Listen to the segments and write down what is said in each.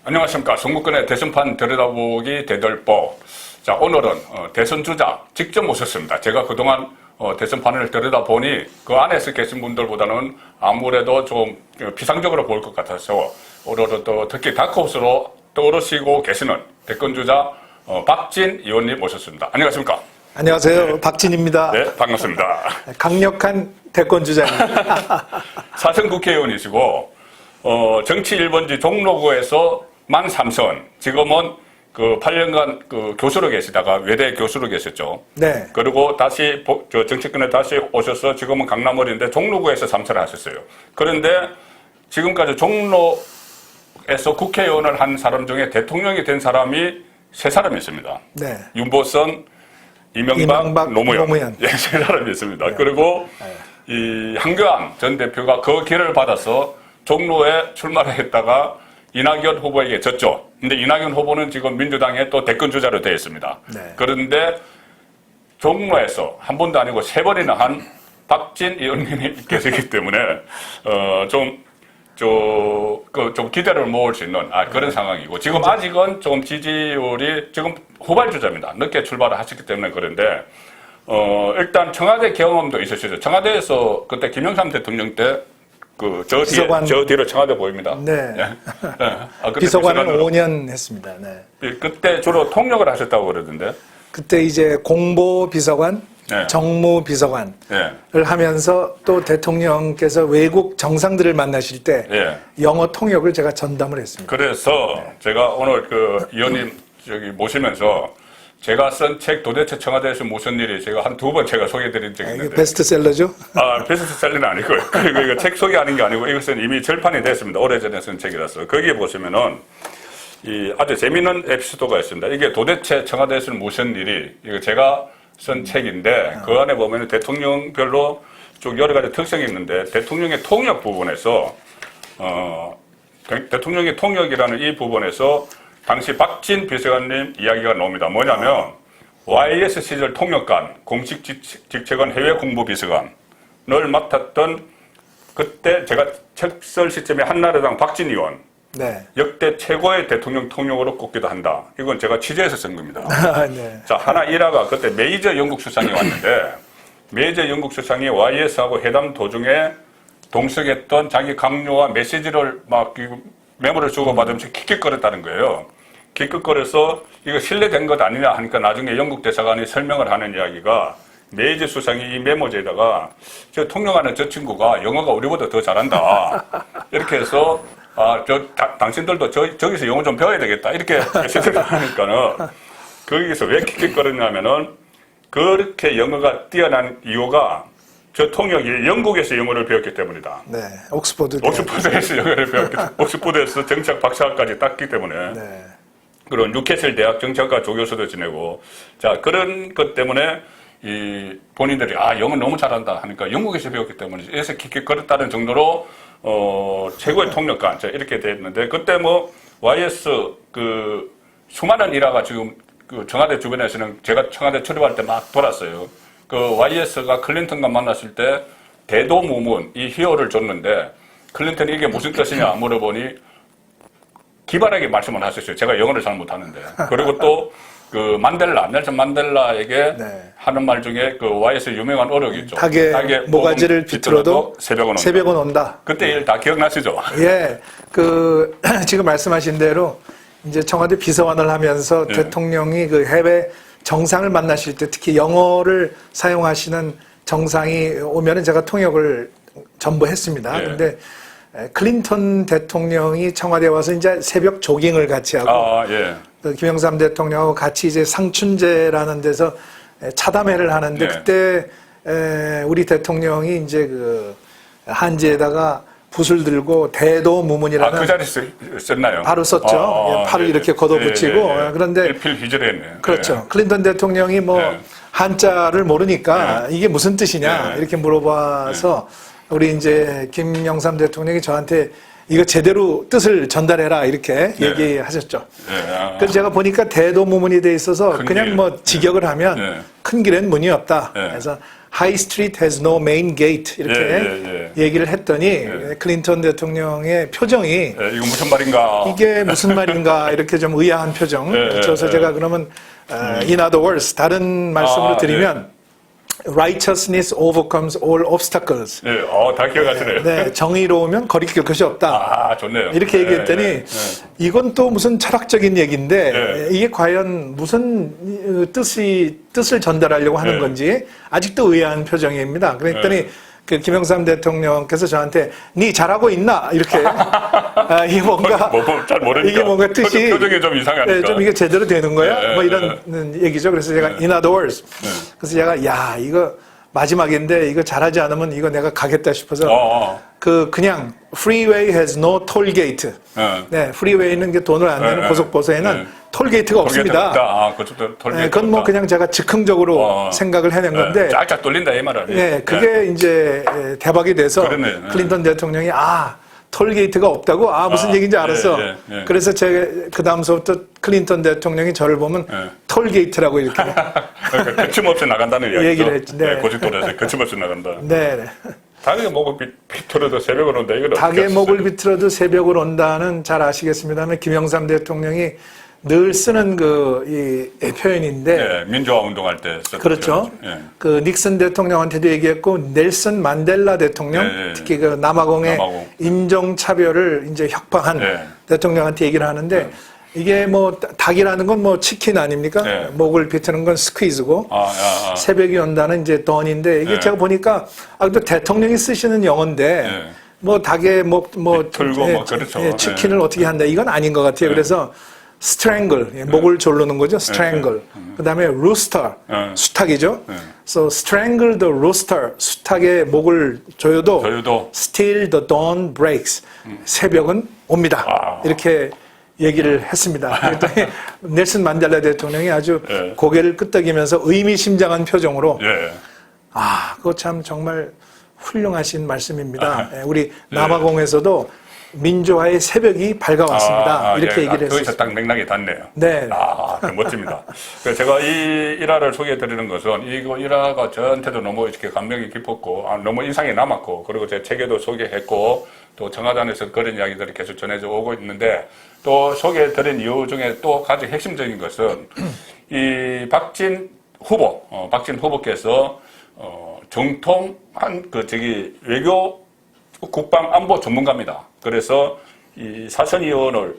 안녕하십니까. 송국근의 대선판 들여다보기 대들보. 자, 오늘은 대선 주자 직접 모셨습니다. 제가 그동안 대선판을 들여다보니 그 안에서 계신 분들보다는 아무래도 좀 비상적으로 보일 것 같아서 오늘은 또 특히 다크호스로 떠오르시고 계시는 대권주자 박진 의원님 모셨습니다. 안녕하십니까. 안녕하세요. 네. 박진입니다. 네, 반갑습니다. 강력한 대권주자입니다. 사선 국회의원이시고 정치 1번지 종로구에서 만 3선, 지금은 그 8년간 그 교수로 계시다가 외대 교수로 계셨죠. 네. 그리고 다시 정치권에 다시 오셔서 지금은 강남을인데 종로구에서 3선을 하셨어요. 그런데 지금까지 종로에서 국회의원을 한 사람 중에 대통령이 된 사람이 3사람이 있습니다. 네. 윤보선, 이명박, 노무현. 예, 3사람이 있습니다. 네. 그리고 네. 이 한교안 전 대표가 그 기회를 받아서 종로에 출마를 했다가 이낙연 후보에게 졌죠. 근데 이낙연 후보는 지금 민주당의 또 대권주자로 되어 있습니다. 네. 그런데 종로에서 한 번도 아니고 3번이나 한 박진 의원님이 계시기 때문에 좀 기대를 모을 수 있는 그런 상황이고, 지금 아직은 좀 지지율이 지금 후발주자입니다. 늦게 출발을 하셨기 때문에. 그런데 일단 청와대 경험도 있으시죠. 청와대에서 그때 김영삼 대통령 때 저 뒤로 청와대 보입니다. 네. 네. 그때 비서관을 5년 했습니다. 네. 그때 주로 통역을 하셨다고 그러던데. 그때 이제 공보비서관, 네. 정무비서관을 네. 하면서 또 대통령께서 외국 정상들을 만나실 때 네. 영어 통역을 제가 전담을 했습니다. 그래서 제가 오늘 그 의원님 모시면서 제가 쓴 책 도대체 청와대에서 무슨 일이 제가 한 2번 제가 소개해드린 적이 이게 있는데. 베스트셀러죠? 베스트셀러는 아니고요. 그리고 이거 책 소개하는 게 아니고 이것은 이미 절판이 됐습니다. 오래전에 쓴 책이라서. 거기에 보시면은 아주 재미있는 에피소드가 있습니다. 이게 도대체 청와대에서는 무슨 일이, 이거 제가 쓴 책인데 그 안에 보면은 대통령별로 쭉 여러 가지 특성이 있는데, 대통령의 통역 부분에서 대통령의 통역이라는 이 부분에서 당시 박진 비서관님 이야기가 나옵니다. 뭐냐면 YS 시절 통역관, 공식 직책은 해외 공보비서관을 맡았던, 그때 제가 책 쓸 시점에 한나라당 박진 의원, 네. 역대 최고의 대통령 통역으로 꼽기도 한다. 이건 제가 취재해서 쓴 겁니다. 네. 자, 하나 일화가, 그때 메이저 영국 수상이 왔는데 메이저 영국 수상이 YS하고 회담 도중에 동석했던 자기 강요와 메시지를 막 메모를 주고받으면서 킥킥거렸다는 거예요. 킥킥거려서 이거 신뢰된 것 아니냐 하니까 나중에 영국 대사관이 설명을 하는 이야기가, 메이저 수상이 이 메모지에다가 저 통역하는 저 친구가 영어가 우리보다 더 잘한다, 이렇게 해서 당신들도 저기서 영어 좀 배워야 되겠다, 이렇게 메시지를 하니까는 거기서 왜 킥킥거렸냐면은 그렇게 영어가 뛰어난 이유가 저 통역이 영국에서 영어를 배웠기 때문이다. 네. 옥스퍼드에서 영어를 배웠기 때문에, 옥스퍼드에서 정치학 박사까지 땄기 때문에. 네. 그런 뉴캐슬 대학 정치학과 조교수도 지내고, 자, 그런 것 때문에 본인들이 영어 너무 잘한다 하니까 영국에서 배웠기 때문에 그래서 킥킥거렸다는 정도로 최고의 통역관, 자, 이렇게 됐는데, 그때 YS 수많은 일화가 지금 청와대 주변에서는 제가 청와대 출입할 때 막 돌았어요. YS가 클린턴과 만났을 때 대도무문 이 희호를 줬는데, 클린턴이 이게 무슨 뜻이냐 물어보니 기발하게 말씀을 하셨어요. 제가 영어를 잘 못하는데. 그리고 또 넬슨 만델라에게 네. 하는 말 중에 YS 유명한 어록이 있죠. 닭의 모가지를 비틀어도 새벽은 온다. 그때 일 다 기억나시죠? 예. 지금 말씀하신 대로 이제 청와대 비서관을 하면서 네. 대통령이 해외 정상을 만나실 때 특히 영어를 사용하시는 정상이 오면은 제가 통역을 전부 했습니다. 네. 근데 클린턴 대통령이 청와대 와서 이제 새벽 조깅을 같이 하고, 예. 김영삼 대통령하고 같이 이제 상춘제라는 데서 차담회를 하는데, 네. 그때 우리 대통령이 이제 한지에다가 붓을 들고 대도무문이라는 그 자리 썼나요? 바로 썼죠. 팔을 이렇게 걷어붙이고. 그런데 일필휘절했네. 그렇죠. 클린턴 대통령이 한자를 모르니까 이게 무슨 뜻이냐 이렇게 물어봐서 우리 이제 김영삼 대통령이 저한테 이거 제대로 뜻을 전달해라 이렇게 얘기하셨죠. 그래서 제가 보니까 대도무문이 돼 있어서 큰 그냥 길. 뭐 직역을 하면 큰 길엔 문이 없다. 그래서 High Street has no main gate 이렇게 얘기를 했더니 클린턴 대통령의 표정이 이거 무슨 말인가? 이게 무슨 말인가 이렇게 좀 의아한 표정. 그래서 제가 그러면 in other words 다른 말씀으로 드리면 righteousness overcomes all obstacles. 다 기억하시네요. 네, 정의로우면 거리낄 것이 없다. 좋네요. 이렇게 얘기했더니 이건 또 무슨 철학적인 얘기인데 이게 과연 무슨 뜻을 전달하려고 하는 건지 아직도 의아한 표정입니다. 그랬더니 그 김영삼 대통령께서 저한테 니 잘하고 있나 이렇게 이게 뭔가 잘 모르니까 이게 뭔가 뜻이 표정이 좀 이상하니까 좀 이게 제대로 되는 거야 뭐 이런 얘기죠. 그래서 제가 in other words 그래서 제가 야 이거 마지막인데 이거 잘하지 않으면 이거 내가 가겠다 싶어서 그냥 freeway has no toll gate. 네, 프리웨이는 게 돈을 안 내는 고속도로에는 톨게이트가 없습니다. 그건 뭐 그냥 제가 즉흥적으로 생각을 해낸 건데 쫙쫙 돌린다 이 말은. 네, 그게 이제 대박이 돼서 클린턴 대통령이 톨게이트가 없다고 무슨 얘기인지 알았어. 그래서 제가 그 다음서부터 클린턴 대통령이 저를 보면 톨게이트라고 이렇게 그러니까 거침없이 나간다는 이야기죠. 얘기를 했지. 네. 고속도로에서 거침없이 나간다. 네. 닭의 목을 비틀어도 새벽을 온다. 이걸 닭의 목을 비틀어도 새벽을 온다는 잘 아시겠습니다만 김영삼 대통령이 늘 쓰는 이 표현인데 민주화 운동할 때 썼죠. 그렇죠. 그 닉슨 대통령한테도 얘기했고 넬슨 만델라 대통령 특히 그 남아공의 인종차별을 이제 혁파한 대통령한테 얘기를 하는데 이게 뭐 닭이라는 건 뭐 치킨 아닙니까? 목을 비트는 건 스퀴즈고 새벽이 온다는 이제 던인데 이게 제가 보니까 또 대통령이 쓰시는 영어인데 뭐 닭의 그렇죠. 치킨을 어떻게 한다 이건 아닌 것 같아요. 그래서 strangle 목을 조르는 거죠. strangle. 그다음에 rooster 수탉이죠. So strangle the rooster 수탉의 목을 조여도 still the dawn breaks 새벽은 옵니다. 이렇게 얘기를 했습니다. 그랬더니 넬슨 만델라 대통령이 아주 고개를 끄덕이면서 의미심장한 표정으로 그거 참 정말 훌륭하신 말씀입니다. 우리 남아공에서도 민주화의 새벽이 밝아왔습니다. 이렇게 얘기를 했습니다. 거기서 딱 맥락이 닿네요. 네. 멋집니다. 그래서 제가 이 일화를 소개해드리는 것은 이거 일화가 저한테도 너무 이렇게 감명이 깊었고 너무 인상이 남았고 그리고 제 책에도 소개했고 또 청와단에서 그런 이야기들이 계속 전해져 오고 있는데 또 소개해드린 이유 중에 또 가장 핵심적인 것은 이 박진 후보께서 정통한 외교 국방 안보 전문가입니다. 그래서 이 사선 의원을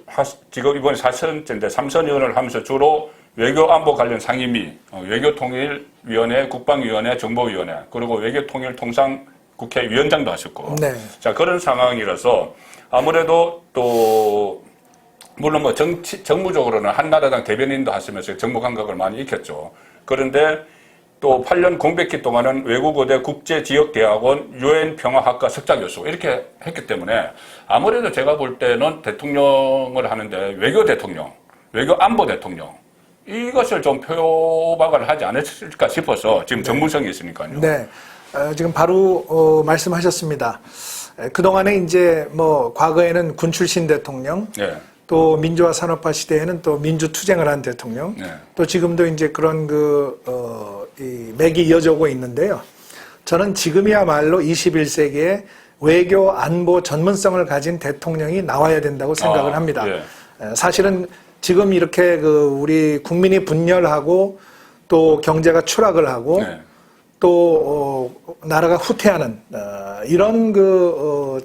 지금 이번 4선째인데 3선 의원을 하면서 주로 외교 안보 관련 상임위, 외교통일위원회, 국방위원회, 정보위원회, 그리고 외교통일통상국회위원장도 하셨고, 자 그런 상황이라서 아무래도 또 물론 뭐 정무적으로는 한나라당 대변인도 하시면서 정무 감각을 많이 익혔죠. 그런데 또 8년 공백기 동안은 외국어대 국제지역대학원 유엔평화학과 석좌교수 이렇게 했기 때문에 아무래도 제가 볼 때는 대통령을 하는데 외교 대통령, 외교 안보 대통령 이것을 좀 표박을 하지 않았을까 싶어서 지금 전문성이 있으니까요. 네, 지금 바로 말씀하셨습니다. 그동안에 이제 뭐 과거에는 군 출신 대통령 또 민주화 산업화 시대에는 또 민주투쟁을 한 대통령, 또 지금도 이제 그런 이 맥이 이어져 오고 있는데요. 저는 지금이야말로 21세기에 외교 안보 전문성을 가진 대통령이 나와야 된다고 생각을 합니다. 사실은 지금 이렇게 우리 국민이 분열하고 또 경제가 추락을 하고 또 나라가 후퇴하는 이런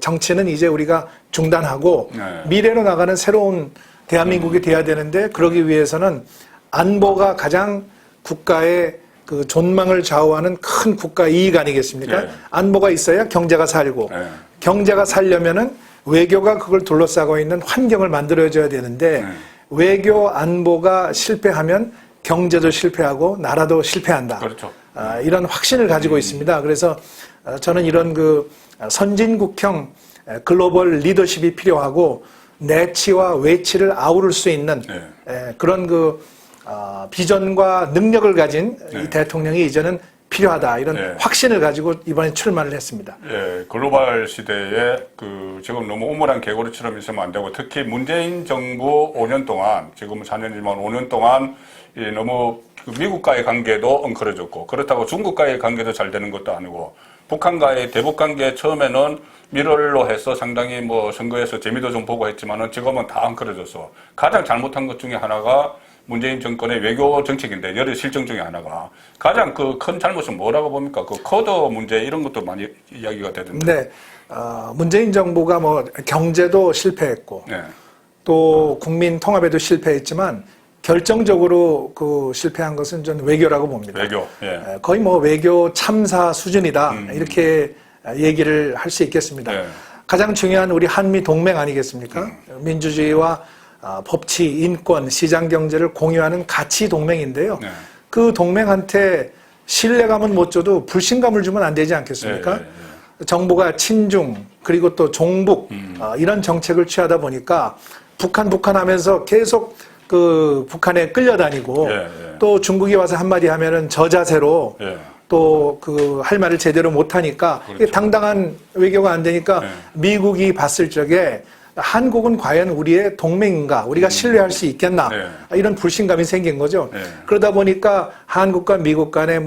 정치는 이제 우리가 중단하고 미래로 나가는 새로운 대한민국이 돼야 되는데 그러기 위해서는 안보가 가장 국가의 존망을 좌우하는 큰 국가 이익 아니겠습니까? 안보가 있어야 경제가 살고 경제가 살려면은 외교가 그걸 둘러싸고 있는 환경을 만들어줘야 되는데 외교 안보가 실패하면 경제도 실패하고 나라도 실패한다. 그렇죠. 이런 확신을 가지고 있습니다. 그래서 저는 이런 선진국형 글로벌 리더십이 필요하고 내치와 외치를 아우를 수 있는 그런 비전과 능력을 가진 이 대통령이 이제는 필요하다 이런 네. 확신을 가지고 이번에 출마를 했습니다. 예, 글로벌 시대에 지금 너무 우물한 개구리처럼 있으면 안 되고 특히 문재인 정부 5년 동안 지금은 4년이지만 5년 동안 너무 미국과의 관계도 엉클어졌고 그렇다고 중국과의 관계도 잘 되는 것도 아니고 북한과의 대북 관계 처음에는 밀월로 해서 상당히 뭐 선거에서 재미도 좀 보고 했지만은 지금은 다 엉클어져서 가장 잘못한 것 중에 하나가 문재인 정권의 외교 정책인데 여러 실정 중에 하나가 가장 큰 잘못은 뭐라고 봅니까? 코드 문제 이런 것도 많이 이야기가 되던데. 네, 문재인 정부가 뭐 경제도 실패했고 네. 또 국민 통합에도 실패했지만 결정적으로 실패한 것은 저는 외교라고 봅니다. 외교. 예. 거의 뭐 외교 참사 수준이다 이렇게 얘기를 할 수 있겠습니다. 네. 가장 중요한 우리 한미 동맹 아니겠습니까? 민주주의와 법치, 인권, 시장 경제를 공유하는 가치 동맹인데요. 네. 그 동맹한테 신뢰감은 못 줘도 불신감을 주면 안 되지 않겠습니까? 네, 네, 정부가 친중 그리고 또 종북 이런 정책을 취하다 보니까 북한 하면서 계속 북한에 끌려다니고 또 중국이 와서 한마디 하면은 저자세로 또 할 말을 제대로 못하니까 그렇죠. 당당한 외교가 안 되니까 미국이 봤을 적에 한국은 과연 우리의 동맹인가? 우리가 신뢰할 수 있겠나? 이런 불신감이 생긴 거죠. 그러다 보니까 한국과 미국 간의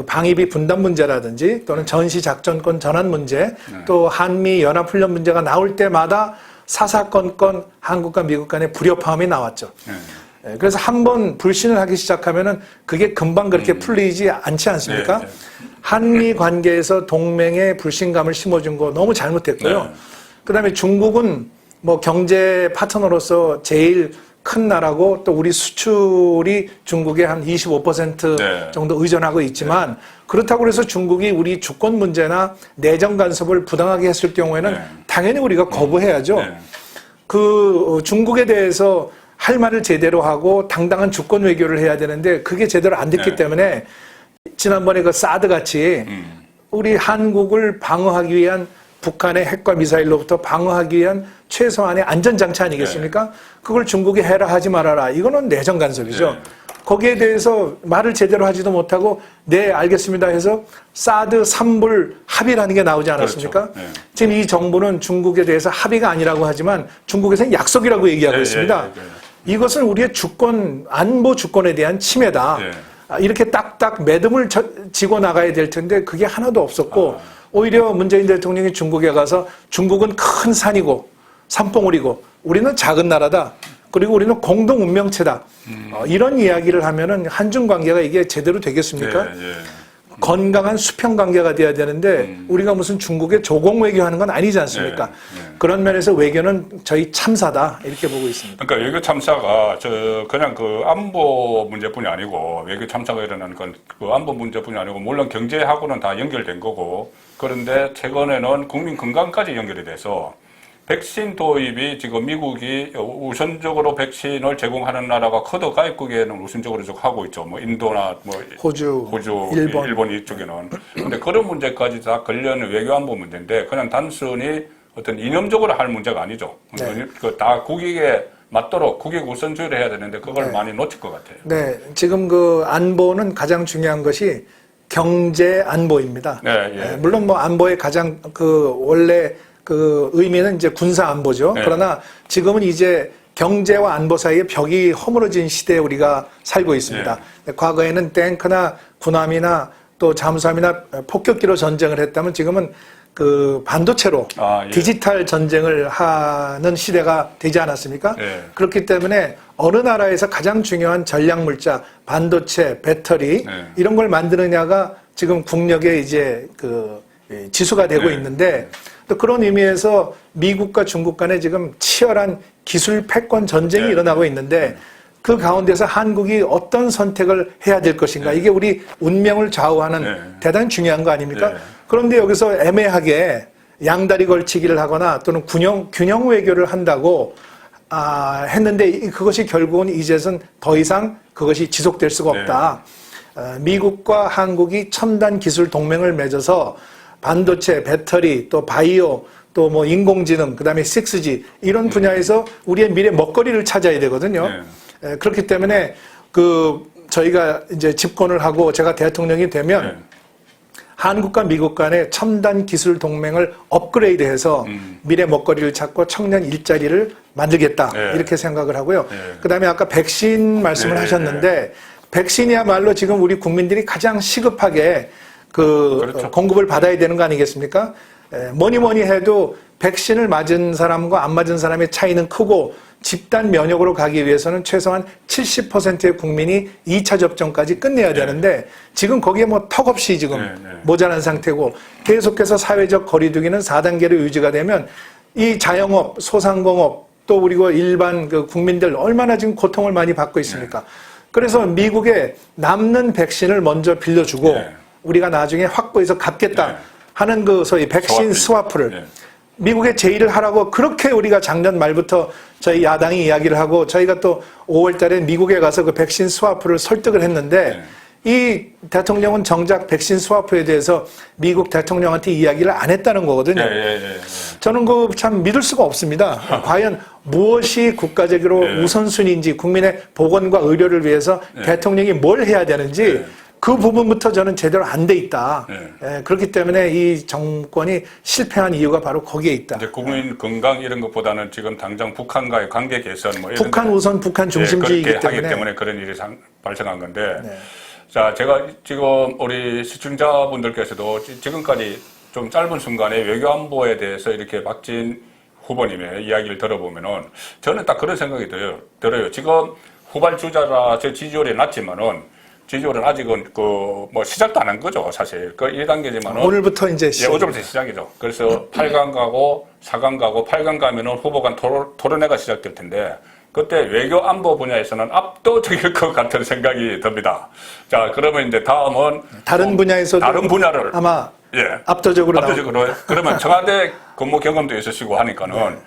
방위비 분담 문제라든지 또는 전시작전권 전환 문제 또 한미 연합훈련 문제가 나올 때마다 사사건건 한국과 미국 간의 불협화음이 나왔죠. 그래서 한번 불신을 하기 시작하면은 그게 금방 그렇게 풀리지 않지 않습니까? 한미 관계에서 동맹의 불신감을 심어준 거 너무 잘못했고요. 그다음에 중국은 뭐 경제 파트너로서 제일 큰 나라고 또 우리 수출이 중국에 한 25% 정도 의존하고 있지만 그렇다고 해서 중국이 우리 주권 문제나 내정 간섭을 부당하게 했을 경우에는 당연히 우리가 거부해야죠. 중국에 대해서 할 말을 제대로 하고 당당한 주권 외교를 해야 되는데 그게 제대로 안 됐기 때문에 지난번에 사드 같이 우리 한국을 방어하기 위한 북한의 핵과 미사일로부터 방어하기 위한 최소한의 안전장치 아니겠습니까? 그걸 중국이 해라 하지 말아라. 이거는 내정 간섭이죠. 거기에 대해서 말을 제대로 하지도 못하고 네 알겠습니다 해서 사드 3불 합의라는 게 나오지 않았습니까? 그렇죠. 지금 이 정부는 중국에 대해서 합의가 아니라고 하지만 중국에서는 약속이라고 얘기하고 있습니다. 이것은 우리의 안보 주권에 대한 침해다. 이렇게 딱딱 매듭을 지고 나가야 될 텐데 그게 하나도 없었고 오히려 문재인 대통령이 중국에 가서 중국은 큰 산이고 산봉우리고 우리는 작은 나라다. 그리고 우리는 공동 운명체다. 이런 이야기를 하면은 한중 관계가 이게 제대로 되겠습니까? 건강한 수평 관계가 돼야 되는데 우리가 무슨 중국에 조공 외교하는 건 아니지 않습니까? 그런 면에서 외교는 저희 참사다 이렇게 보고 있습니다. 그러니까 외교 참사가 그냥 안보 문제뿐이 아니고 외교 참사가 일어나는 건 안보 문제뿐이 아니고 물론 경제하고는 다 연결된 거고 그런데 최근에는 국민 건강까지 연결이 돼서 백신 도입이 지금 미국이 우선적으로 백신을 제공하는 나라가 커도 가입국에는 우선적으로 하고 있죠. 뭐 인도나 호주, 일본 이쪽에는. 근데 그런 문제까지 다 걸려있는 외교안보 문제인데 그냥 단순히 어떤 이념적으로 할 문제가 아니죠. 다 국익에 맞도록 국익 우선주의를 해야 되는데 그걸 많이 놓칠 것 같아요. 네, 지금 안보는 가장 중요한 것이 경제 안보입니다. 물론 안보의 가장 원래 의미는 이제 군사 안보죠. 그러나 지금은 이제 경제와 안보 사이에 벽이 허물어진 시대에 우리가 살고 있습니다. 과거에는 탱크나 군함이나 또 잠수함이나 폭격기로 전쟁을 했다면 지금은 반도체로 디지털 전쟁을 하는 시대가 되지 않았습니까? 그렇기 때문에 어느 나라에서 가장 중요한 전략 물자, 반도체, 배터리 이런 걸 만드느냐가 지금 국력의 이제 지수가 되고 있는데 또 그런 의미에서 미국과 중국 간에 지금 치열한 기술 패권 전쟁이 일어나고 있는데 그 가운데서 한국이 어떤 선택을 해야 될 것인가 이게 우리 운명을 좌우하는 대단히 중요한 거 아닙니까? 그런데 여기서 애매하게 양다리 걸치기를 하거나 또는 균형 외교를 한다고 했는데 그것이 결국은 이제는 더 이상 그것이 지속될 수가 없다. 미국과 한국이 첨단 기술 동맹을 맺어서 반도체, 배터리, 또 바이오, 또 인공지능, 그다음에 6G 이런 분야에서 우리의 미래 먹거리를 찾아야 되거든요. 그렇기 때문에 저희가 이제 집권을 하고 제가 대통령이 되면 한국과 미국 간의 첨단 기술 동맹을 업그레이드해서 미래 먹거리를 찾고 청년 일자리를 만들겠다 이렇게 생각을 하고요. 그다음에 아까 백신 말씀을 하셨는데 백신이야말로 지금 우리 국민들이 가장 시급하게 그렇죠. 공급을 받아야 되는 거 아니겠습니까? 뭐니 해도 백신을 맞은 사람과 안 맞은 사람의 차이는 크고 집단 면역으로 가기 위해서는 최소한 70%의 국민이 2차 접종까지 끝내야 되는데 지금 거기에 뭐 턱없이 지금 모자란 상태고 계속해서 사회적 거리두기는 4단계로 유지가 되면 이 자영업, 소상공업 또 그리고 일반 그 국민들 얼마나 지금 고통을 많이 받고 있습니까? 그래서 미국에 남는 백신을 먼저 빌려주고 우리가 나중에 확보해서 갚겠다 하는 그 소위 백신 스와프를 미국에 제의를 하라고 그렇게 우리가 작년 말부터 저희 야당이 이야기를 하고 저희가 또 5월 달에 미국에 가서 그 백신 스와프를 설득을 했는데 이 대통령은 정작 백신 스와프에 대해서 미국 대통령한테 이야기를 안 했다는 거거든요. 저는 그 참 믿을 수가 없습니다. 과연 무엇이 국가적으로 우선순위인지 국민의 보건과 의료를 위해서 대통령이 뭘 해야 되는지 그 부분부터 저는 제대로 안 돼 있다. 그렇기 때문에 이 정권이 실패한 이유가 바로 거기에 있다. 이제 국민 건강 이런 것보다는 지금 당장 북한과의 관계 개선 뭐 이런 북한 우선 북한 중심주의이기 그렇게 하기 때문에 그런 일이 발생한 건데 자, 제가 지금 우리 시청자분들께서도 지금까지 좀 짧은 순간에 외교안보에 대해서 이렇게 박진 후보님의 이야기를 들어보면은 저는 딱 그런 생각이 들어요. 지금 후발주자라 제 지지율이 낮지만은 지지율은 아직은 뭐 시작도 안 한 거죠, 사실. 1단계지만은. 오늘부터 이제 오늘부터 시작이죠. 그래서 8강 가고 4강 가고 8강 가면은 후보 간 토론회가 시작될 텐데 그때 외교 안보 분야에서는 압도적일 것 같은 생각이 듭니다. 자, 그러면 이제 다음은 다른 분야에서도 다른 분야를 아마 압도적으로 그러면 청와대 근무 경험도 있으시고 하니까는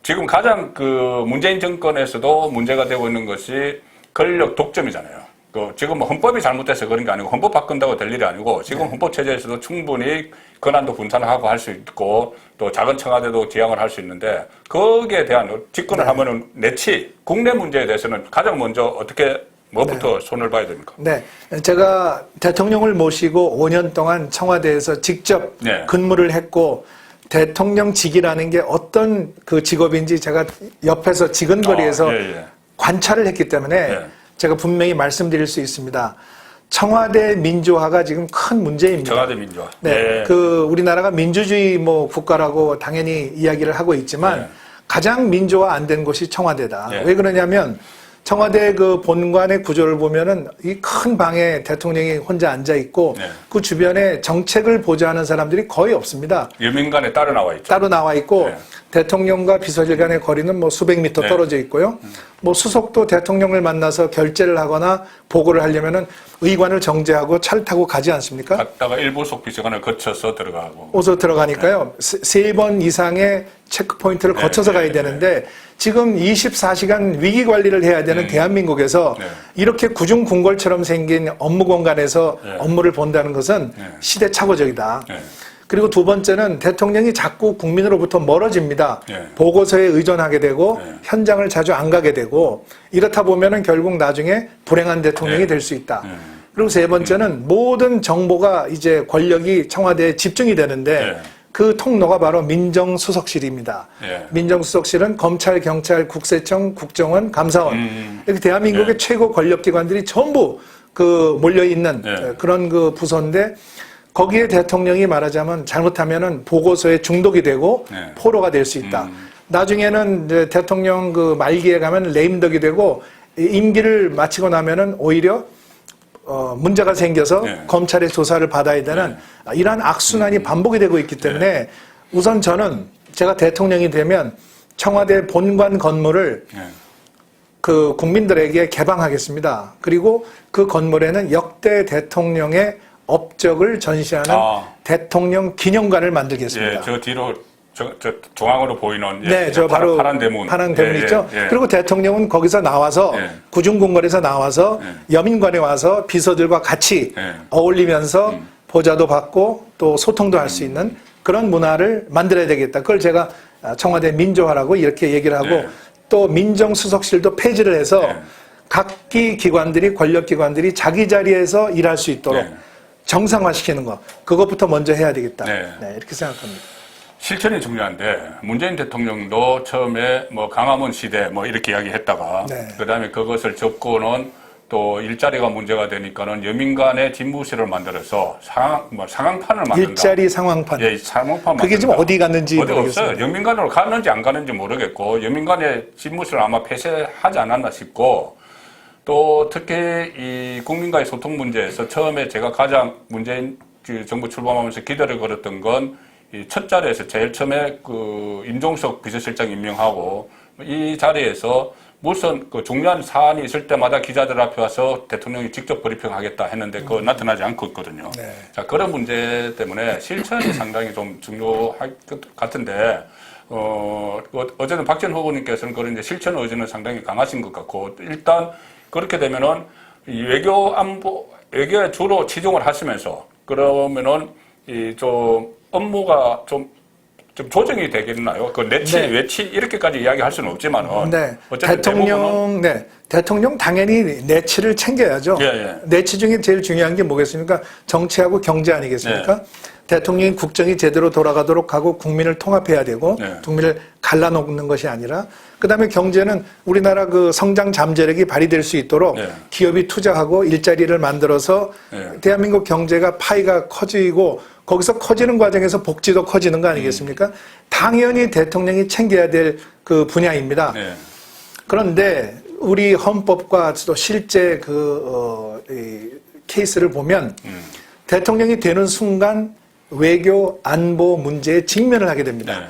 지금 가장 그 문재인 정권에서도 문제가 되고 있는 것이 권력 독점이잖아요. 지금 뭐 헌법이 잘못돼서 그런 게 아니고 헌법 바꾼다고 될 일이 아니고 지금 헌법 체제에서도 충분히 권한도 분산하고 할 수 있고 또 작은 청와대도 지향을 할 수 있는데 거기에 대한 집권을 하면은 내치 국내 문제에 대해서는 가장 먼저 어떻게 뭐부터 손을 봐야 됩니까? 네, 제가 대통령을 모시고 5년 동안 청와대에서 직접 근무를 했고 대통령직이라는 게 어떤 그 직업인지 제가 옆에서 지근거리에서 관찰을 했기 때문에 제가 분명히 말씀드릴 수 있습니다. 청와대 민주화가 지금 큰 문제입니다. 청와대 민주화. 그 우리나라가 민주주의 뭐 국가라고 당연히 이야기를 하고 있지만 가장 민주화 안 된 곳이 청와대다. 왜 그러냐면 청와대 그 본관의 구조를 보면은 이 큰 방에 대통령이 혼자 앉아 있고 그 주변에 정책을 보좌하는 사람들이 거의 없습니다. 유민관에 따로 나와 있죠. 따로 나와 있고 대통령과 비서실 간의 거리는 뭐 수백 미터 떨어져 있고요. 뭐 수석도 대통령을 만나서 결재를 하거나 보고를 하려면은 의관을 정제하고 차를 타고 가지 않습니까? 갔다가 일부속 비서관을 거쳐서 들어가고. 어서 들어가니까요. 세 번 이상의 체크포인트를 거쳐서 가야 되는데 지금 24시간 위기 관리를 해야 되는 대한민국에서 이렇게 구중궁궐처럼 생긴 업무 공간에서 업무를 본다는 것은 시대착오적이다. 그리고 두 번째는 대통령이 자꾸 국민으로부터 멀어집니다. 보고서에 의존하게 되고 현장을 자주 안 가게 되고 이렇다 보면은 결국 나중에 불행한 대통령이 될 수 있다. 그리고 세 번째는 모든 정보가 이제 권력이 청와대에 집중이 되는데 그 통로가 바로 민정수석실입니다. 민정수석실은 검찰, 경찰, 국세청, 국정원, 감사원 이렇게 대한민국의 최고 권력기관들이 전부 그 몰려있는 그런 그 부서인데 거기에 대통령이 말하자면 잘못하면은 보고서에 중독이 되고 포로가 될 수 있다. 나중에는 이제 대통령 그 말기에 가면 레임덕이 되고 임기를 마치고 나면은 오히려 문제가 생겨서 검찰의 조사를 받아야 되는 이러한 악순환이 반복이 되고 있기 때문에 우선 저는 제가 대통령이 되면 청와대 본관 건물을 그 국민들에게 개방하겠습니다. 그리고 그 건물에는 역대 대통령의 업적을 전시하는 대통령 기념관을 만들겠습니다. 저 뒤로 저 중앙으로 보이는 저 바로 파란 대문 있죠. 그리고 대통령은 거기서 나와서 구중궁궐에서 나와서 여민관에 와서 비서들과 같이 어울리면서 보좌도 받고 또 소통도 할 수 있는 그런 문화를 만들어야 되겠다. 그걸 제가 청와대 민주화라고 이렇게 얘기를 하고 또 민정수석실도 폐지를 해서 각기 기관들이 권력기관들이 자기 자리에서 일할 수 있도록 네. 정상화시키는 거 그것부터 먼저 해야 되겠다. 네. 네, 이렇게 생각합니다. 실천이 중요한데 문재인 대통령도 처음에 뭐 강화문 시대 뭐 이렇게 이야기했다가 네. 그다음에 그것을 접고는 또 일자리가 문제가 되니까는 여민간의 집무실을 만들어서 상황판을 만든다. 일자리 상황판. 예, 상황판 만든다. 그게 지금 어디 갔는지 어디 모르겠어요. 없어요. 여민간으로 갔는지 안 가는지 모르겠고 여민간의 집무실을 아마 폐쇄하지 않았나 싶고 또 특히 이 국민과의 소통 문제에서 처음에 제가 가장 문재인 정부 출범하면서 기대를 걸었던 건 이 첫 자리에서 제일 처음에 그 임종석 비서실장 임명하고 이 자리에서 무슨 그 중요한 사안이 있을 때마다 기자들 앞에 와서 대통령이 직접 브리핑하겠다 했는데 그거 나타나지 않고 있거든요. 네. 자, 그런 문제 때문에 실천이 상당히 좀 중요할 것 같은데 어제는 박지원 후보님께서는 그런 이제 실천 의지는 상당히 강하신 것 같고 일단 그렇게 되면은 이 외교에 주로 치중을 하시면서 그러면은 이 좀 업무가 좀 조정이 되겠나요? 그 내치, 네. 외치 이렇게까지 이야기할 수는 없지만은 네. 어쨌든 대부분은 대통령 당연히 내치를 챙겨야죠. 예, 예. 내치 중에 제일 중요한 게 뭐겠습니까? 정치하고 경제 아니겠습니까? 네. 대통령이 국정이 제대로 돌아가도록 하고 국민을 통합해야 되고 네. 국민을 갈라놓는 것이 아니라 그다음에 경제는 우리나라 그 성장 잠재력이 발휘될 수 있도록 네. 기업이 투자하고 일자리를 만들어서 네. 대한민국 경제가 파이가 커지고 거기서 커지는 과정에서 복지도 커지는 거 아니겠습니까? 당연히 대통령이 챙겨야 될 그 분야입니다. 네. 그런데 우리 헌법과 또 실제 이 케이스를 보면 대통령이 되는 순간 외교 안보 문제에 직면을 하게 됩니다. 네.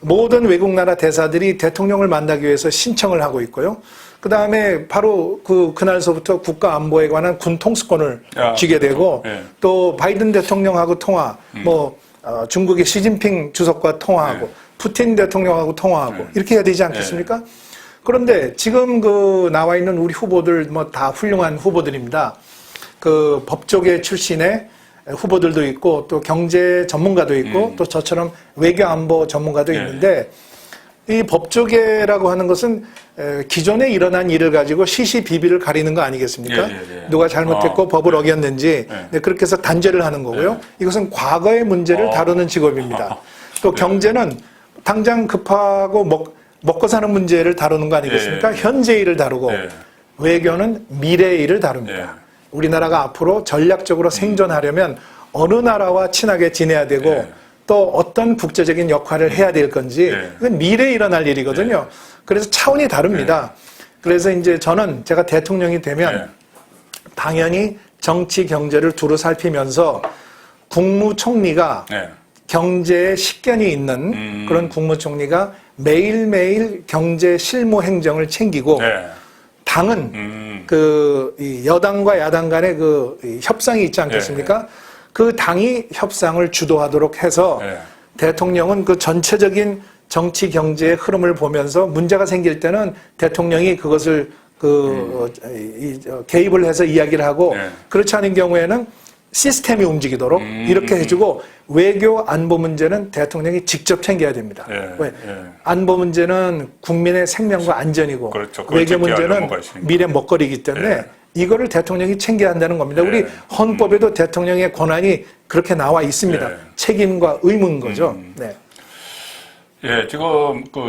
모든 외국 나라 대사들이 대통령을 만나기 위해서 신청을 하고 있고요. 그 다음에 바로 그날서부터 국가 안보에 관한 군 통수권을 쥐게 되고 네. 또 바이든 대통령하고 통화, 중국의 시진핑 주석과 통화하고 네. 푸틴 대통령하고 통화하고 이렇게 해야 되지 않겠습니까? 그런데 지금 나와 있는 우리 후보들 뭐 다 훌륭한 후보들입니다. 그 법조계 출신의 후보들도 있고 또 경제 전문가도 있고 또 저처럼 외교 안보 전문가도 있는데 이 법조계라고 하는 것은 기존에 일어난 일을 가지고 시시비비를 가리는 거 아니겠습니까? 누가 잘못했고 법을 어겼는지 그렇게 해서 단죄를 하는 거고요. 이것은 과거의 문제를 다루는 직업입니다. 또 경제는 당장 급하고 먹고 사는 문제를 다루는 거 아니겠습니까? 현재 일을 다루고 외교는 미래의 일을 다룹니다. 우리나라가 앞으로 전략적으로 생존하려면 어느 나라와 친하게 지내야 되고 또 어떤 국제적인 역할을 해야 될 건지 그건 미래에 일어날 일이거든요. 그래서 차원이 다릅니다. 그래서 이제 제가 대통령이 되면 당연히 정치 경제를 두루 살피면서 국무총리가 경제에 식견이 있는 그런 국무총리가 매일매일 경제 실무 행정을 챙기고 당은 이 여당과 야당 간의 이 협상이 있지 않겠습니까? 그 당이 협상을 주도하도록 해서 대통령은 그 전체적인 정치 경제의 흐름을 보면서 문제가 생길 때는 대통령이 그것을 개입을 해서 이야기를 하고 그렇지 않은 경우에는 시스템이 움직이도록 이렇게 해주고 외교 안보 문제는 대통령이 직접 챙겨야 됩니다. 왜? 안보 문제는 국민의 생명과 안전이고 그렇죠. 외교 문제는 미래 먹거리이기 때문에 이거를 대통령이 챙겨야 한다는 겁니다. 우리 헌법에도 대통령의 권한이 그렇게 나와 있습니다. 책임과 의무인 거죠.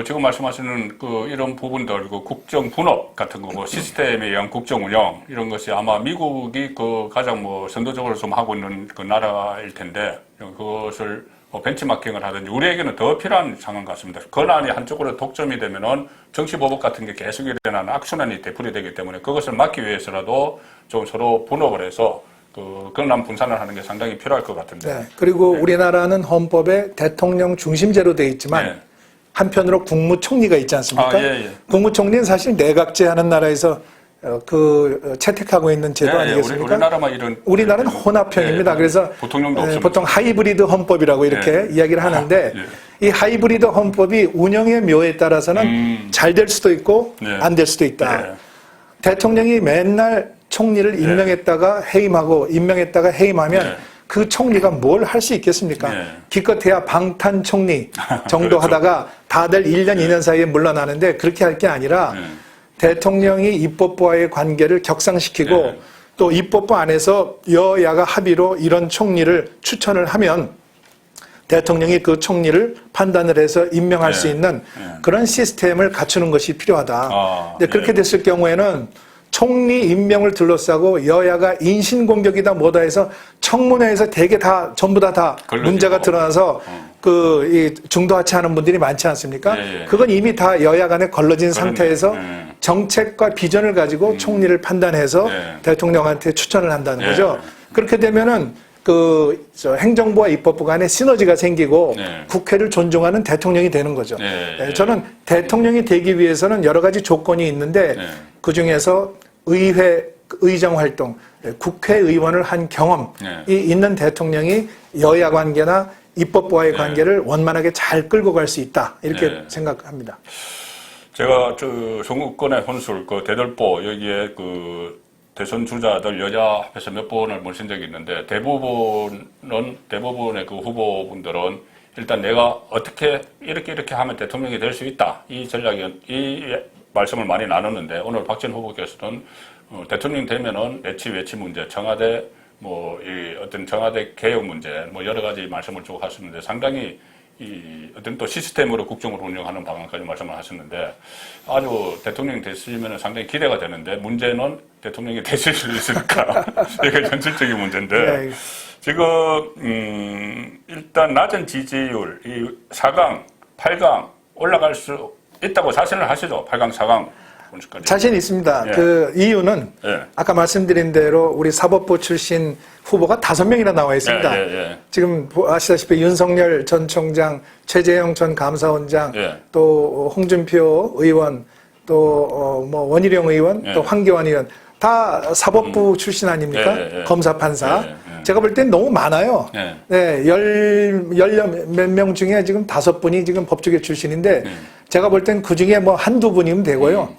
지금 말씀하시는 이런 부분들, 국정 분업 같은 거, 시스템에 의한 국정 운영, 이런 것이 아마 미국이 가장 선도적으로 좀 하고 있는 나라일 텐데, 그것을 벤치마킹을 하든지, 우리에게는 더 필요한 상황 같습니다. 권한이 한쪽으로 독점이 되면은 정치보복 같은 게 계속 일어나는 악순환이 되풀이되기 때문에 그것을 막기 위해서라도 좀 서로 분업을 해서 권한 분산을 하는 게 상당히 필요할 것 같은데. 그리고 우리나라는 헌법에 대통령 중심제로 되어 있지만 한편으로 국무총리가 있지 않습니까? 국무총리는 사실 내각제 하는 나라에서 채택하고 있는 제도 아니겠습니까? 우리나라는 혼합형입니다. 그래서 보통 하이브리드 헌법이라고 이렇게 이야기를 하는데 이 하이브리드 헌법이 운영의 묘에 따라서는 잘 될 수도 있고 안 될 수도 있다. 대통령이 맨날 총리를 임명했다가 해임하고 임명했다가 해임하면 그 총리가 뭘 할 수 있겠습니까? 기껏해야 방탄 총리 정도 하다가 다들 1년, 2년 사이에 물러나는데 그렇게 할 게 아니라 대통령이 입법부와의 관계를 격상시키고 네. 또 입법부 안에서 여야가 합의로 이런 총리를 추천을 하면 대통령이 그 총리를 판단을 해서 임명할 네. 수 있는 네. 그런 시스템을 갖추는 것이 필요하다. 근데 네. 그렇게 됐을 경우에는 총리 임명을 둘러싸고 여야가 인신공격이다 뭐다 해서 청문회에서 대개 다 전부 다 걸러지고. 문제가 드러나서 이 중도하차하는 분들이 많지 않습니까? 예, 예. 그건 이미 다 여야 간에 걸러진 상태에서 예. 정책과 비전을 가지고 총리를 판단해서 예. 대통령한테 추천을 한다는 예. 거죠. 그렇게 되면은 행정부와 입법부 간에 시너지가 생기고 네. 국회를 존중하는 대통령이 되는 거죠. 네. 저는 대통령이 되기 위해서는 여러 가지 조건이 있는데 네. 그 중에서 의정 활동, 국회의원을 한 경험이 네. 있는 대통령이 여야 관계나 입법부와의 네. 관계를 원만하게 잘 끌고 갈 수 있다 이렇게 네. 생각합니다. 제가 jongu권의 혼술 대들보 여기에 대선 주자들 여야 합해서 몇 번을 모신 적이 있는데 대부분의 그 후보분들은 일단 내가 어떻게 이렇게 하면 대통령이 될 수 있다 이 말씀을 많이 나눴는데 오늘 박지원 후보께서는 대통령 되면은 외치 문제, 청와대 어떤 청와대 개혁 문제 여러 가지 말씀을 쭉 하셨는데 상당히 어떤 또 시스템으로 국정을 운영하는 방안까지 말씀을 하셨는데 아주 대통령이 됐으면 상당히 기대가 되는데 문제는 대통령이 되실 수 있으니까 이게 현실적인 문제인데 네. 지금 일단 낮은 지지율 4강, 8강 올라갈 수 있다고 자신을 하시죠? 8강, 4강 본수까지. 자신 있습니다. 예. 그 이유는 예. 아까 말씀드린 대로 우리 사법부 출신 후보가 5명이나 나와 있습니다. 예. 지금 아시다시피 윤석열 전 총장, 최재형 전 감사원장, 예. 또 홍준표 의원, 또 원희룡 의원, 예. 또 황교안 의원 다 사법부 출신 아닙니까? 예. 검사, 판사. 예. 제가 볼 땐 너무 많아요. 예. 네, 몇 명 중에 지금 5분이 지금 법조계 출신인데 제가 볼 땐 그 중에 한두 분이면 되고요.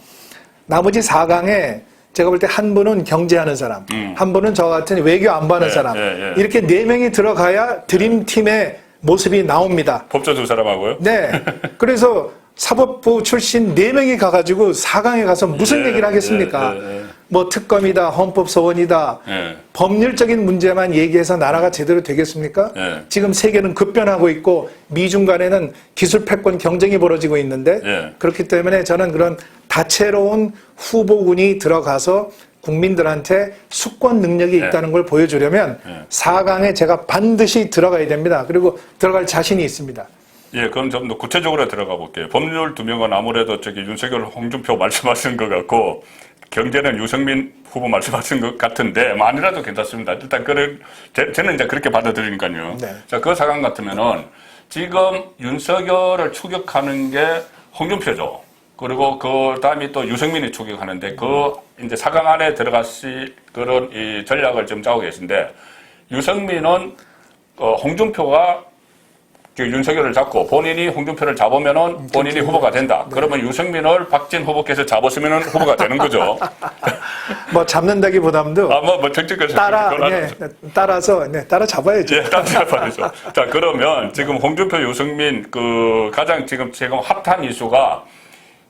나머지 4강에 제가 볼 때 한 분은 경제하는 사람, 한 분은 저 같은 외교 안보하는 사람, 이렇게 4명이 들어가야 드림팀의 모습이 나옵니다. 법조 두 사람하고요? 네. 그래서 사법부 출신 4명이 가가지고 4강에 가서 무슨 얘기를 하겠습니까? 특검이다, 헌법소원이다, 법률적인 문제만 얘기해서 나라가 제대로 되겠습니까? 지금 세계는 급변하고 있고 미중 간에는 기술 패권 경쟁이 벌어지고 있는데 그렇기 때문에 저는 그런 다채로운 후보군이 들어가서 국민들한테 수권 능력이 있다는 걸 보여주려면 4강에 제가 반드시 들어가야 됩니다. 그리고 들어갈 자신이 있습니다. 예, 그럼 좀 더 구체적으로 들어가 볼게요. 법률 2명은 아무래도 윤석열, 홍준표 말씀하신 것 같고, 경제는 유승민 후보 말씀하신 것 같은데, 아니라도 괜찮습니다. 일단, 저는 이제 그렇게 받아들이니까요. 네. 자, 그 상황 같으면은, 지금 윤석열을 추격하는 게 홍준표죠. 그리고 그 다음에 또 유승민이 추격하는데, 이제 4강 안에 들어갔을 그런 이 전략을 좀 짜고 계신데, 유승민은, 홍준표가 윤석열을 잡고 본인이 홍준표를 잡으면은 본인이 후보가 된다. 그러면 유승민을 박진 후보께서 잡았으면은 후보가 되는 거죠. 잡는다기보다도 정책에서 따라서 따라잡아야죠. 예, 따라잡아야죠. 자, 그러면 지금 홍준표, 유승민 가장 지금 핫한 이슈가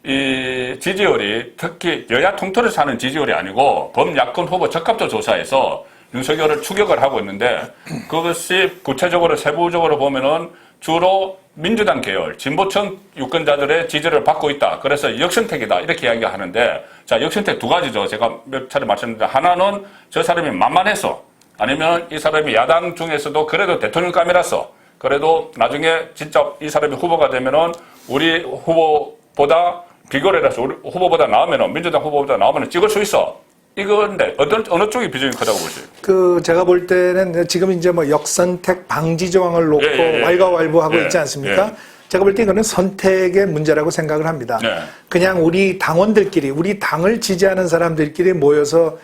이 지지율이 특히 여야 통틀어서 하는 지지율이 아니고 범야권 후보 적합도 조사에서 윤석열을 추격을 하고 있는데 그것이 구체적으로 세부적으로 보면은 주로 민주당 계열, 진보층 유권자들의 지지를 받고 있다. 그래서 역선택이다. 이렇게 이야기하는데 자, 역선택 2가지죠. 제가 몇 차례 말씀드렸는데 하나는 저 사람이 만만해서 아니면 이 사람이 야당 중에서도 그래도 대통령감이라서 그래도 나중에 진짜 이 사람이 후보가 되면은 우리 후보보다 비교를 해서 우리 후보보다 나오면은 민주당 후보보다 나오면은 찍을 수 있어. 이건데 어느 쪽이 비중이 크다고 보세요? 제가 볼 때는 지금 이제 역선택 방지 조항을 놓고 왈가왈부하고 있지 않습니까? 제가 볼 때 이거는 선택의 문제라고 생각을 합니다. 그냥 우리 당원들끼리, 우리 당을 지지하는 사람들끼리 모여서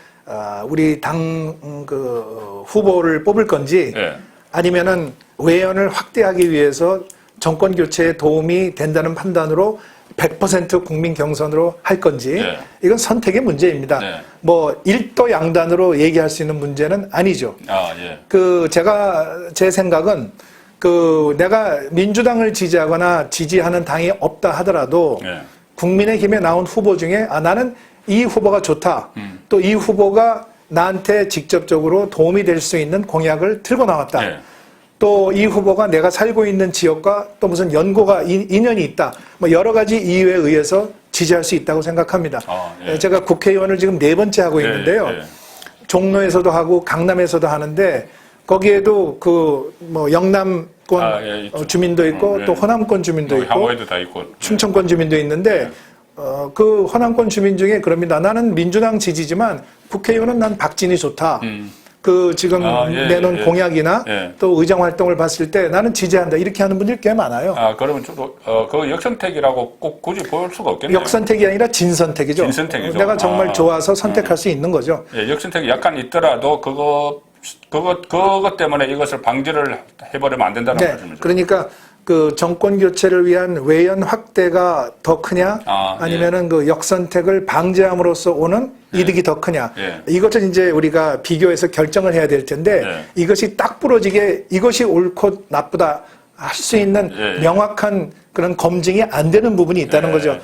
우리 당 후보를 뽑을 건지 아니면은 외연을 확대하기 위해서 정권 교체에 도움이 된다는 판단으로 100% 국민 경선으로 할 건지 이건 선택의 문제입니다. 일도 양단으로 얘기할 수 있는 문제는 아니죠. 제 생각은 내가 민주당을 지지하거나 지지하는 당이 없다 하더라도 국민의힘에 나온 후보 중에 나는 이 후보가 좋다. 또 이 후보가 나한테 직접적으로 도움이 될 수 있는 공약을 들고 나왔다. 예. 또 이 후보가 내가 살고 있는 지역과 또 무슨 연고가 인연이 있다. 뭐 여러 가지 이유에 의해서 지지할 수 있다고 생각합니다. 예. 제가 국회의원을 지금 4번째 하고 있는데요. 예. 종로에서도 하고 강남에서도 하는데 거기에도 그 뭐 영남권 주민도 있고 또 호남권 주민도 있고 향후에도 다 있고 충청권 주민도 있는데 그 호남권 주민 중에 그럽니다. 나는 민주당 지지지만 국회의원은 난 박진이 좋다. 그 지금 내놓은 공약이나 또 의정 활동을 봤을 때 나는 지지한다. 이렇게 하는 분들이 꽤 많아요. 그러면 주로 그 역선택이라고 꼭 굳이 볼 수가 없겠네요. 역선택이 아니라 진선택이죠. 진선택이죠. 내가 정말 좋아서 선택할 수 있는 거죠. 예, 역선택이 약간 있더라도 그것 때문에 이것을 방지를 해버리면 안 된다는 말씀이죠. 그러니까 그 정권 교체를 위한 외연 확대가 더 크냐, 아니면은 그 역선택을 방지함으로써 오는 이득이 더 크냐. 이것을 이제 우리가 비교해서 결정을 해야 될 텐데 이것이 딱 부러지게 이것이 옳고 나쁘다 할 수 있는 명확한 그런 검증이 안 되는 부분이 있다는 거죠.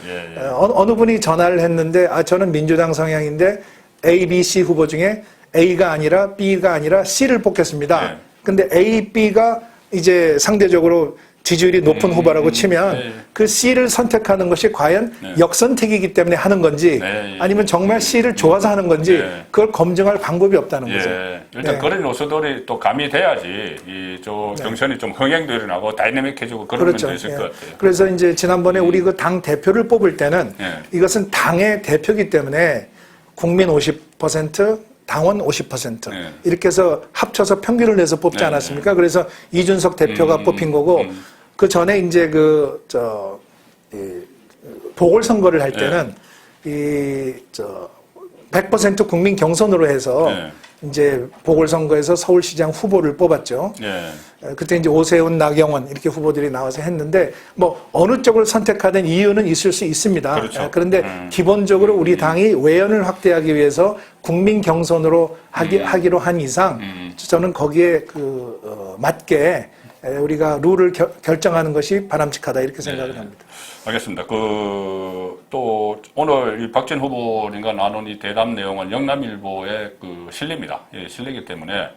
어느 분이 전화를 했는데 저는 민주당 성향인데 A, B, C 후보 중에 A가 아니라 B가 아니라 C를 뽑겠습니다. 근데 A, B가 이제 상대적으로 지지율이 높은 후보라고 치면 그 C를 선택하는 것이 과연 역선택이기 때문에 하는 건지 아니면 정말 C를 좋아서 하는 건지 그걸 검증할 방법이 없다는 거죠. 일단 그런 요소들이 또 가미돼야지 이 경선이 좀 흥행도 일어나고 다이내믹해지고 그런 면도 있을 것 같아요. 그래서 이제 지난번에 우리 그 당 대표를 뽑을 때는 이것은 당의 대표이기 때문에 국민 50%, 당원 50% 이렇게 해서 합쳐서 평균을 내서 뽑지 않았습니까? 그래서 이준석 대표가 뽑힌 거고 그 전에 이제 보궐선거를 할 때는 100% 국민 경선으로 해서 이제 보궐선거에서 서울시장 후보를 뽑았죠. 그때 이제 오세훈, 나경원 이렇게 후보들이 나와서 했는데 뭐 어느 쪽을 선택하든 이유는 있을 수 있습니다. 그렇죠. 그런데 기본적으로 우리 당이 외연을 확대하기 위해서 국민 경선으로 하기로 한 이상 저는 거기에 맞게 우리가 룰을 결정하는 것이 바람직하다 이렇게 생각을 합니다. 알겠습니다. 또 오늘 이 박진 후보님과 나눈 이 대담 내용은 영남일보의 실리입니다. 실리이기 때문에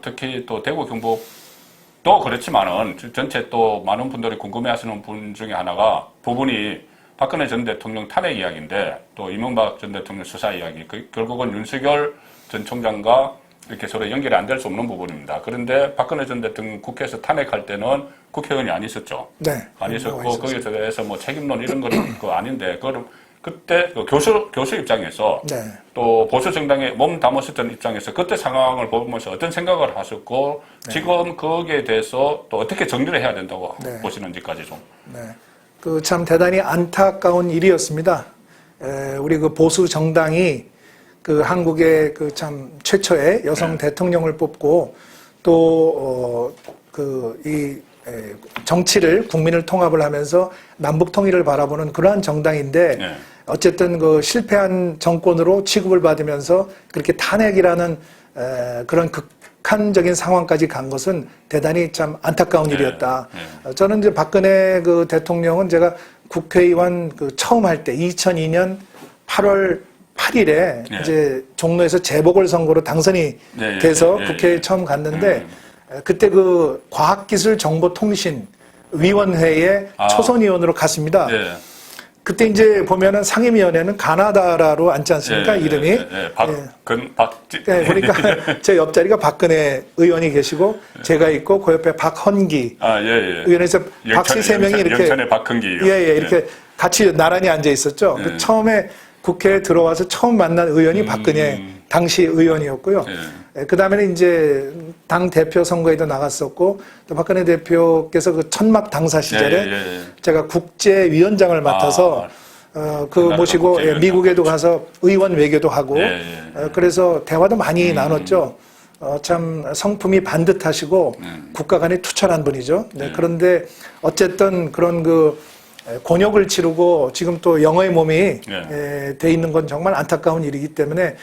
특히 또 대구 경북도 그렇지만은 전체 또 많은 분들이 궁금해하시는 분 중에 하나가 부분이 박근혜 전 대통령 탄핵 이야기인데 또 이명박 전 대통령 수사 이야기 결국은 윤석열 전 총장과 이렇게 서로 연결이 안 될 수 없는 부분입니다. 그런데 박근혜 전 대통령 국회에서 탄핵할 때는 국회의원이 안 있었죠. 안 있었고 거기에 대해서 뭐 책임론 이런 거는 아닌데 그때 교수 입장에서 또 보수 정당에 몸 담았었던 입장에서 그때 상황을 보면서 어떤 생각을 하셨고 지금 거기에 대해서 또 어떻게 정리를 해야 된다고 보시는지까지 좀. 참 대단히 안타까운 일이었습니다. 우리 보수 정당이 한국의 참 최초의 여성 대통령을 뽑고 또 정치를 국민을 통합을 하면서 남북 통일을 바라보는 그러한 정당인데 어쨌든 실패한 정권으로 취급을 받으면서 그렇게 탄핵이라는 그런 극한적인 상황까지 간 것은 대단히 참 안타까운 일이었다. 저는 이제 박근혜 대통령은 제가 국회의원 처음 할 때 2002년 8월 8일에 이제 종로에서 재보궐선거로 당선이 돼서 국회에 처음 갔는데 그때 과학기술정보통신위원회에 초선의원으로 갔습니다. 그때 이제 보면은 상임위원회는 가나다라로 앉지 않습니까? 이름이. 그러니까 제 옆자리가 박근혜 의원이 계시고 제가 있고 그 옆에 박헌기 의원에서 박씨 3명이 이렇게 영천의 박헌기 의원. 이렇게 같이 나란히 앉아 있었죠. 처음에 국회에 들어와서 처음 만난 의원이 박근혜 당시 의원이었고요. 그 다음에는 이제 당 대표 선거에도 나갔었고 또 박근혜 대표께서 천막 당사 시절에 제가 국제위원장을 맡아서 모시고 미국에도 가서 의원 외교도 하고 그래서 대화도 많이 나눴죠. 참 성품이 반듯하시고 국가 간에 투철한 분이죠. 그런데 어쨌든 그런 곤욕을 치르고 지금 또 영어의 몸이 돼 있는 건 정말 안타까운 일이기 때문에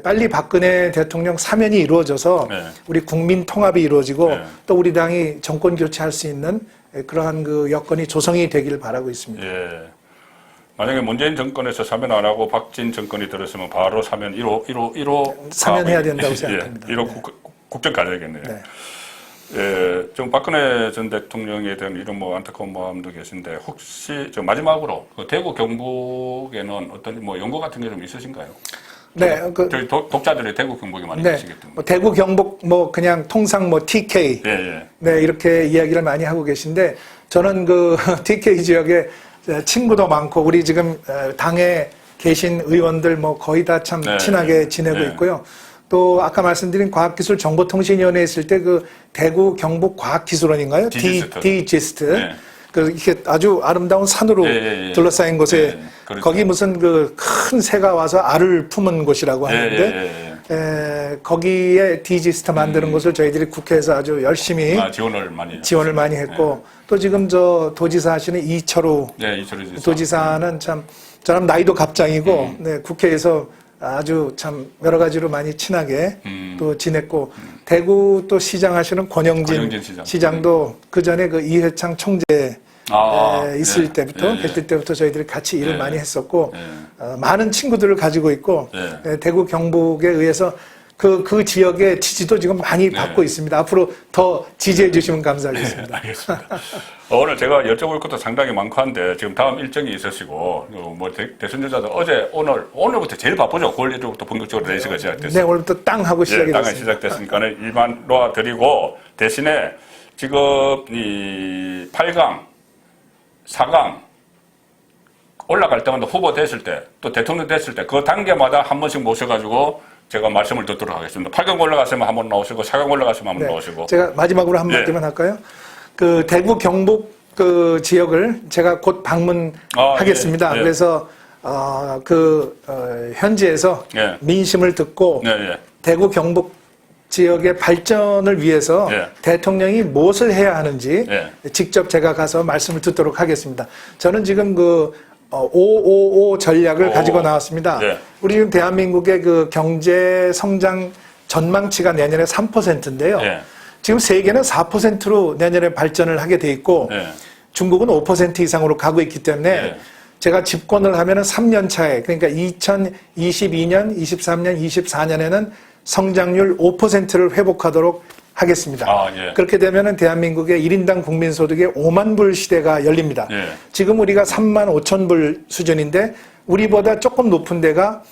빨리 박근혜 대통령 사면이 이루어져서 우리 국민 통합이 이루어지고 또 우리 당이 정권 교체할 수 있는 그러한 여건이 조성이 되기를 바라고 있습니다. 만약에 문재인 정권에서 사면 안 하고 박진 정권이 들었으면 바로 사면 1호 사면해야 된다고 생각합니다. 1호 국정 가야겠네요. 네. 예, 좀 박근혜 전 대통령에 대한 이런 뭐 안타까운 마음도 계신데 혹시 저 마지막으로 그 대구 경북에는 어떤 뭐 연구 같은 게 좀 있으신가요? 네, 저희 독자들이 대구 경북에 많이 네, 계시기 때문에. 뭐 대구 경북 뭐 그냥 통상 뭐 TK 예. 네 이렇게 이야기를 많이 하고 계신데 저는 그 TK 지역에 친구도 많고 우리 지금 당에 계신 의원들 뭐 거의 다 참 친하게 지내고 있고요. 또 아까 말씀드린 과학기술정보통신위원회에 있을 때 그 대구 경북 과학기술원인가요? 디지스트. 네. 그 이렇게 아주 아름다운 산으로 둘러싸인 곳에 그렇죠. 거기 무슨 그 큰 새가 와서 알을 품은 곳이라고 하는데 거기에 디지스트 만드는 곳을 저희들이 국회에서 아주 열심히 지원을 많이 했고 또 지금 저 도지사 하시는 이철우 도지사는 참 저는 나이도 갑장이고 국회에서 아주 참 여러 가지로 많이 친하게 또 지냈고 대구 또 시장 하시는 권영진 시장도 그 전에 그 이회창 총재 있을 때부터 계실 때부터 저희들이 같이 일을 많이 했었고 많은 친구들을 가지고 있고 대구 경북에 의해서 그 지역의 지지도 지금 많이 받고 있습니다. 앞으로 더 지지해 주시면 감사하겠습니다. 알겠습니다. 오늘 제가 여쭤볼 것도 상당히 많고 한데 지금 다음 일정이 있으시고 뭐 대선 주자들 오늘부터 제일 바쁘죠. 9월 1일부터 본격적으로 레이스가 시작됐어요. 네, 오늘부터 땅 하고 시작이 됐습니다. 땅이 시작됐으니까는 이만 놓아드리고 대신에 지금 이 8강, 4강 올라갈 때마다 후보 됐을 때 또 대통령 됐을 때 그 단계마다 한 번씩 모셔가지고 제가 말씀을 듣도록 하겠습니다. 8강 올라갔으면 한 번 나오시고 4강 올라갔으면 한 번 나오시고. 제가 마지막으로 한 마디만 할까요? 그 대구 경북 그 지역을 제가 곧 방문하겠습니다. 그래서 현지에서 민심을 듣고 대구 경북 지역의 발전을 위해서 대통령이 무엇을 해야 하는지 직접 제가 가서 말씀을 듣도록 하겠습니다. 저는 지금 그 555 전략을 가지고 나왔습니다. 우리 지금 대한민국의 그 경제 성장 전망치가 내년에 3%인데요. 지금 세계는 4%로 내년에 발전을 하게 돼 있고 중국은 5% 이상으로 가고 있기 때문에 제가 집권을 하면은 3년 차에 그러니까 2022년, 23년, 24년에는 성장률 5%를 회복하도록 하겠습니다. 그렇게 되면은 대한민국의 1인당 국민소득의 5만 불 시대가 열립니다. 지금 우리가 3만 5천 불 수준인데 우리보다 조금 높은 데가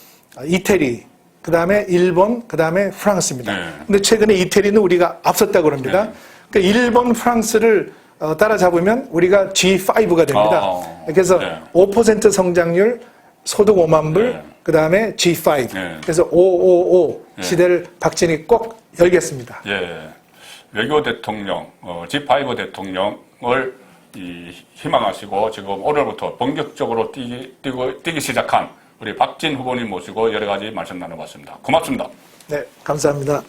이태리, 그 다음에 일본, 그 다음에 프랑스입니다. 근데 최근에 이태리는 우리가 앞섰다고 합니다. 그러니까 일본, 프랑스를 따라잡으면 우리가 G5가 됩니다. 그래서 5% 성장률, 소득 5만 불, 그 다음에 G5. 그래서 555 시대를 박진희 꼭 열겠습니다. 외교 대통령, G5 대통령을 희망하시고 지금 오늘부터 본격적으로 뛰기 시작한 우리 박진 후보님 모시고 여러 가지 말씀 나눠봤습니다. 고맙습니다. 네, 감사합니다.